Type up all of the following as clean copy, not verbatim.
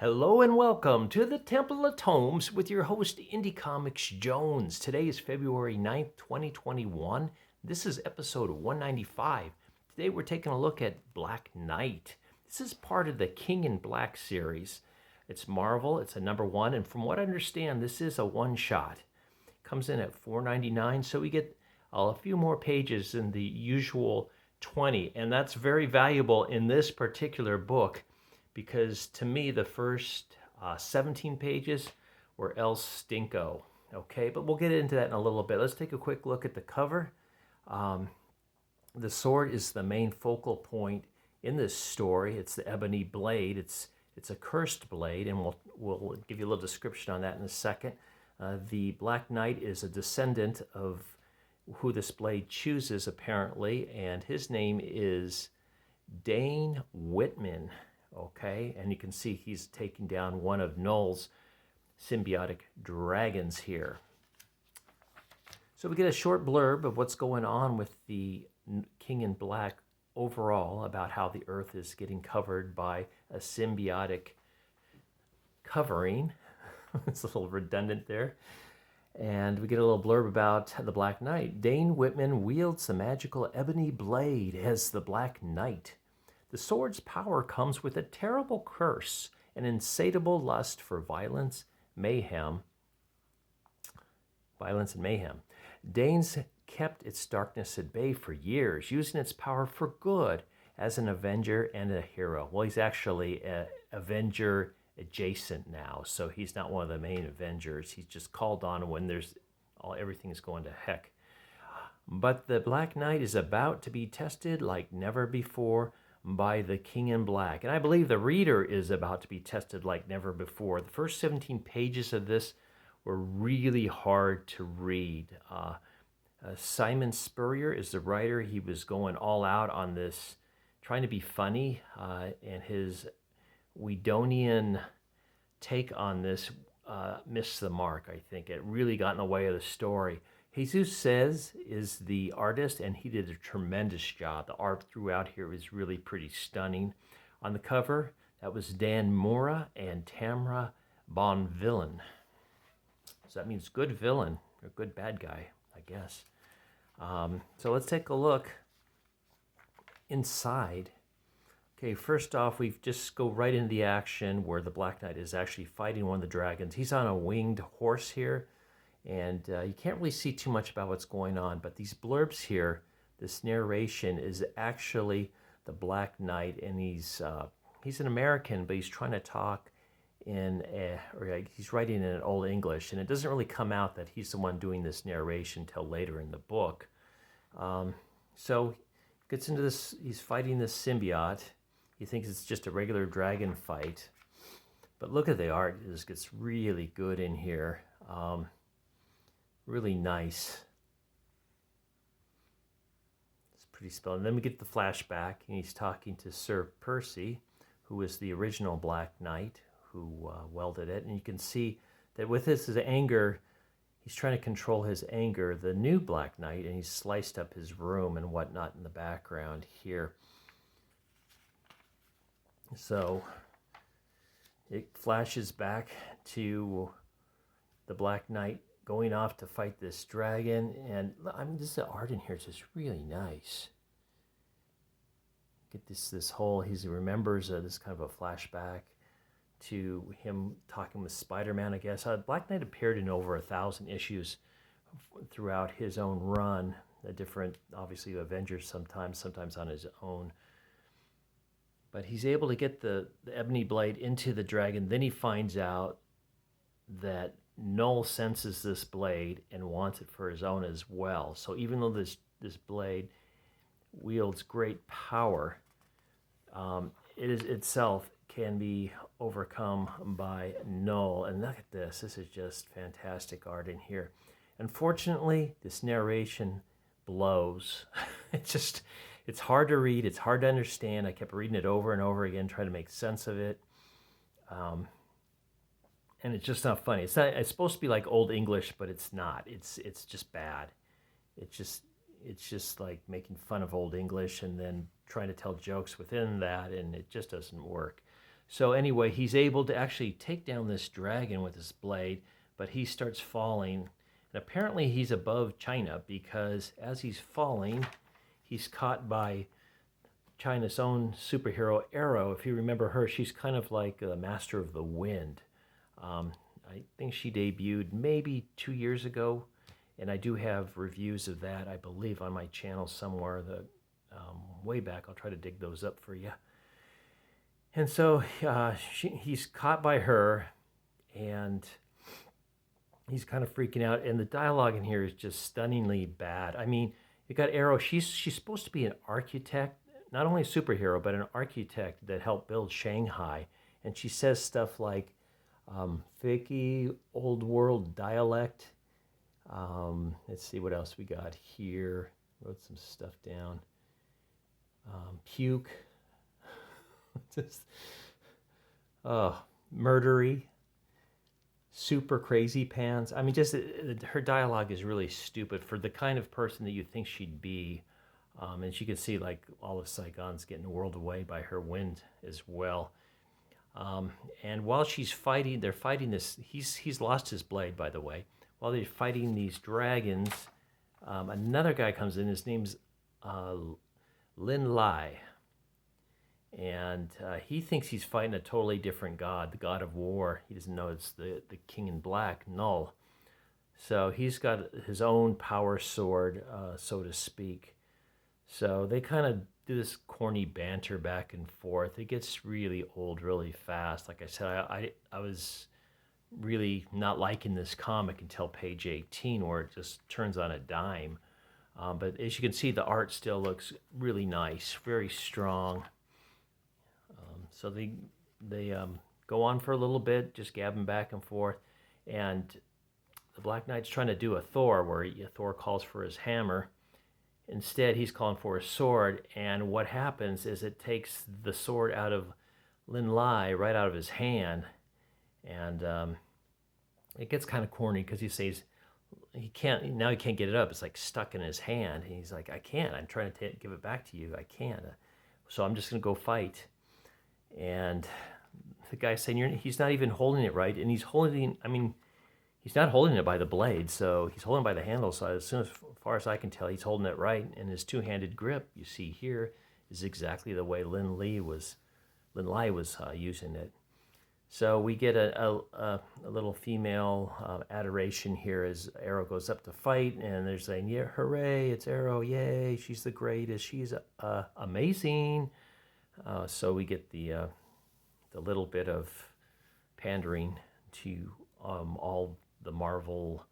Hello and welcome to the Temple of Tomes with your host, Indie Comics Jones. Today is February 9th, 2021. This is episode 195. Today we're taking a look at Black Knight. This is part of the King in Black series. It's Marvel, it's a #1, and from what I understand, this is a one-shot. Comes in at $4.99, so we get a few more pages than the usual 20, and that's very valuable in this particular book, because to me the first 17 pages were El Stinko. Okay, but we'll get into that in a little bit. Let's take a quick look at the cover. The sword is the main focal point in this story. It's the ebony blade. It's a cursed blade, and we'll give you a little description on that in a second. The Black Knight is a descendant of who this blade chooses, apparently, and his name is Dane Whitman. Okay, and you can see he's taking down one of Null's symbiotic dragons here. So we get a short blurb of what's going on with the King in Black overall, about how the Earth is getting covered by a symbiotic covering. It's a little redundant there. And we get a little blurb about the Black Knight. Dane Whitman wields the magical ebony blade as the Black Knight. The sword's power comes with a terrible curse, an insatiable lust for violence and mayhem. Dane's kept its darkness at bay for years, using its power for good as an avenger and a hero. Well, he's actually an avenger adjacent now, so he's not one of the main Avengers. He's just called on when everything's going to heck. But the Black Knight is about to be tested like never before by the King in Black. And I believe the reader is about to be tested like never before. The first 17 pages of this were really hard to read. Simon Spurrier is the writer. He was going all out on this, trying to be funny, and his Whedonian take on this missed the mark, I think. It really got in the way of the story. Jesus Says is the artist, and he did a tremendous job. The art throughout here is really pretty stunning. On the cover, that was Dan Mora and Tamra Bonvillain. So that means good villain, or good bad guy, I guess. So let's take a look inside. Okay, first off, we just go right into the action where the Black Knight is actually fighting one of the dragons. He's on a winged horse here, and you can't really see too much about what's going on, but these blurbs here, this narration is actually the Black Knight, and he's an American, but he's trying to talk he's writing in an Old English, and it doesn't really come out that he's the one doing this narration till later in the book. So gets into this, he's fighting this symbiote. He thinks it's just a regular dragon fight, but look at the art. It just gets really good in here. Really nice. It's pretty spelled. And then we get the flashback, and he's talking to Sir Percy, who was the original Black Knight, who welded it. And you can see that with his anger, he's trying to control his anger, the new Black Knight, and he's sliced up his room and whatnot in the background here. So it flashes back to the Black Knight going off to fight this dragon, and I mean, the art in here is just really nice. Get this whole, he remembers this kind of a flashback to him talking with Spider-Man, I guess. Black Knight appeared in over 1,000 issues throughout his own run. The different, obviously, Avengers sometimes on his own. But he's able to get the ebony blade into the dragon. Then he finds out that Null senses this blade and wants it for his own as well. So even though this blade wields great power, it is itself can be overcome by Null. And look at this. This is just fantastic art in here. Unfortunately, this narration blows. It's hard to read. It's hard to understand. I kept reading it over and over again, trying to make sense of it. And it's just not funny. It's supposed to be like Old English, but it's not. It's just bad. It's just like making fun of Old English and then trying to tell jokes within that, and it just doesn't work. So anyway, he's able to actually take down this dragon with his blade, but he starts falling. And apparently he's above China because as he's falling, he's caught by China's own superhero Aero. If you remember her, she's kind of like the master of the wind. I think she debuted maybe 2 years ago, and I do have reviews of that, I believe, on my channel somewhere. Way back, I'll try to dig those up for you. And so he's caught by her, and he's kind of freaking out. And the dialogue in here is just stunningly bad. I mean, you got Aero. She's supposed to be an architect, not only a superhero, but an architect that helped build Shanghai. And she says stuff like, fakey old world dialect. Let's see what else we got here. Wrote some stuff down. Puke. Just, murdery. Super crazy pants. I mean, just her dialogue is really stupid for the kind of person that you think she'd be. And she can see like all of Saigon's getting whirled away by her wind as well. And while she's fighting, they're fighting this. He's lost his blade, by the way. While they're fighting these dragons, another guy comes in. His name's Lin Lie, and he thinks he's fighting a totally different god, the god of war. He doesn't know it's the King in Black, Null. So he's got his own power sword, so to speak. So they kind of do this corny banter back and forth. It gets really old really fast. Like I said, I was really not liking this comic until page 18, where it just turns on a dime. But as you can see, the art still looks really nice, very strong. So they go on for a little bit, just gabbing back and forth. And the Black Knight's trying to do a Thor, where Thor calls for his hammer. Instead, he's calling for a sword, and what happens is it takes the sword out of Lin Lie, right out of his hand, and it gets kind of corny because he says he can't get it up. It's like stuck in his hand, and he's like, I can't. I'm trying to give it back to you. I can't. So I'm just going to go fight. And the guy's saying he's not even holding it right, and he's not holding it by the blade, so he's holding it by the handle. So as far as I can tell, he's holding it right. And his two-handed grip, you see here, is exactly the way Lin Lie was using it. So we get a little female adoration here as Aero goes up to fight, and they're saying, yeah, hooray, it's Aero, yay, she's the greatest, she's amazing. So we get the little bit of pandering to all the Marvel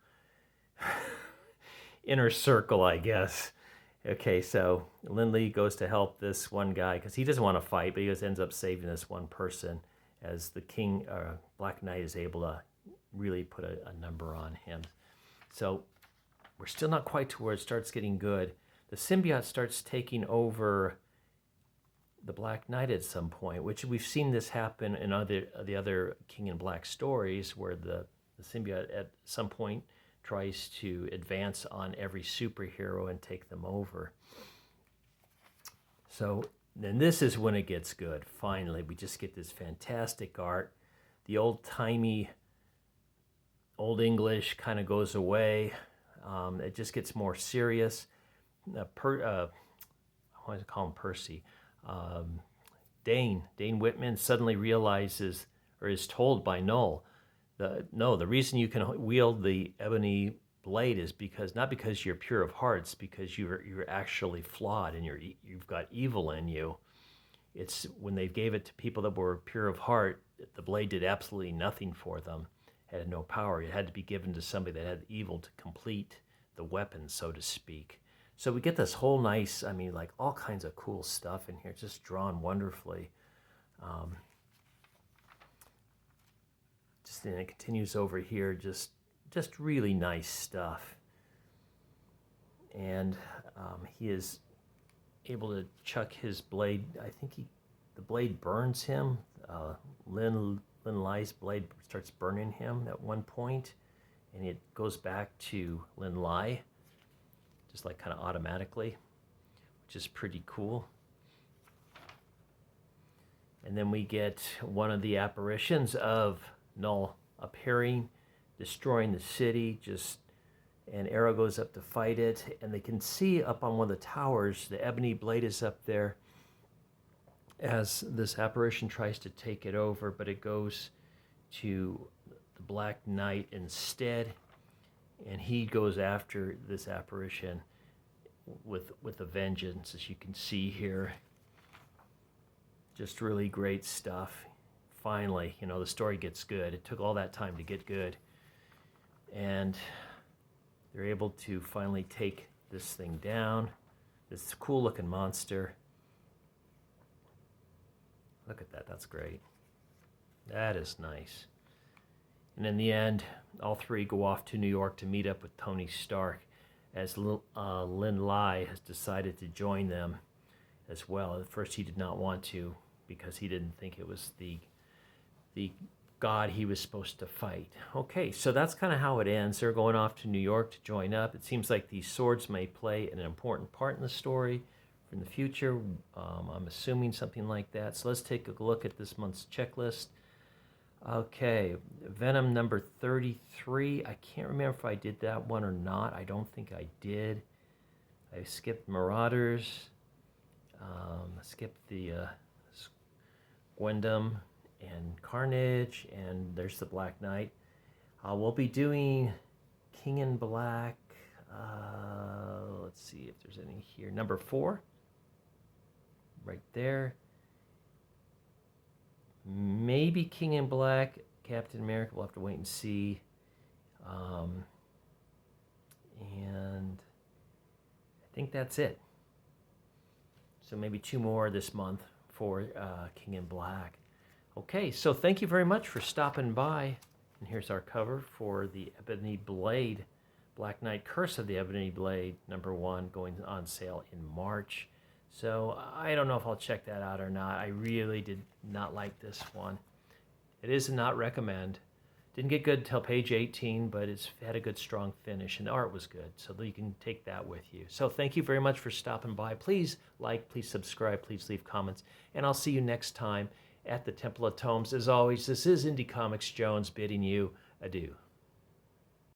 inner circle, I guess. Okay, so Lin Lie goes to help this one guy because he doesn't want to fight, but he just ends up saving this one person as the Black Knight is able to really put a number on him. So we're still not quite to where it starts getting good. The symbiote starts taking over the Black Knight at some point, which we've seen this happen in the other King in Black stories, where the symbiote at some point tries to advance on every superhero and take them over. So then this is when it gets good. Finally, we just get this fantastic art. The old-timey, Old English kind of goes away. It just gets more serious. I want to call him Percy. Dane Whitman suddenly realizes, or is told by Null, the reason you can wield the ebony blade is not because you're pure of heart, it's because you're actually flawed and you've got evil in you. It's when they gave it to people that were pure of heart, the blade did absolutely nothing for them. It had no power. It had to be given to somebody that had evil to complete the weapon, so to speak. So we get this whole nice, like all kinds of cool stuff in here, just drawn wonderfully. And it continues over here, just really nice stuff. And he is able to chuck his blade. I think the blade burns him. Lin Lie's blade starts burning him at one point, and it goes back to Lin Lie, just like kind of automatically, which is pretty cool. And then we get one of the apparitions of Null appearing, destroying the city, and Aero goes up to fight it, and they can see up on one of the towers, the ebony blade is up there as this apparition tries to take it over, but it goes to the Black Knight instead, and he goes after this apparition with a vengeance, as you can see here. Just really great stuff. Finally, the story gets good. It took all that time to get good. And they're able to finally take this thing down. This cool looking monster. Look at that, that's great. That is nice. And in the end, all three go off to New York to meet up with Tony Stark, as Lin Lie has decided to join them as well. At first he did not want to, because he didn't think it was the god he was supposed to fight. Okay, so that's kind of how it ends. They're going off to New York to join up. It seems like these swords may play an important part in the story in the future. I'm assuming something like that. So let's take a look at this month's checklist. Okay, Venom number 33. I can't remember if I did that one or not. I don't think I did. I skipped Marauders. I skipped the Gwendam and Carnage, and there's the Black Knight. We'll be doing King in Black. Let's see if there's any here. Number 4, right there. Maybe King in Black, Captain America. We'll have to wait and see. And I think that's it. So maybe 2 more this month for King in Black. Okay, so thank you very much for stopping by. And here's our cover for the Ebony Blade, Black Knight Curse of the Ebony Blade, number 1, going on sale in March. So I don't know if I'll check that out or not. I really did not like this one. It is a not recommend. Didn't get good until page 18, but it's had a good strong finish, and the art was good, so you can take that with you. So thank you very much for stopping by. Please like, please subscribe, please leave comments, and I'll see you next time at the Temple of Tomes. As always, this is Indie Comics Jones bidding you adieu.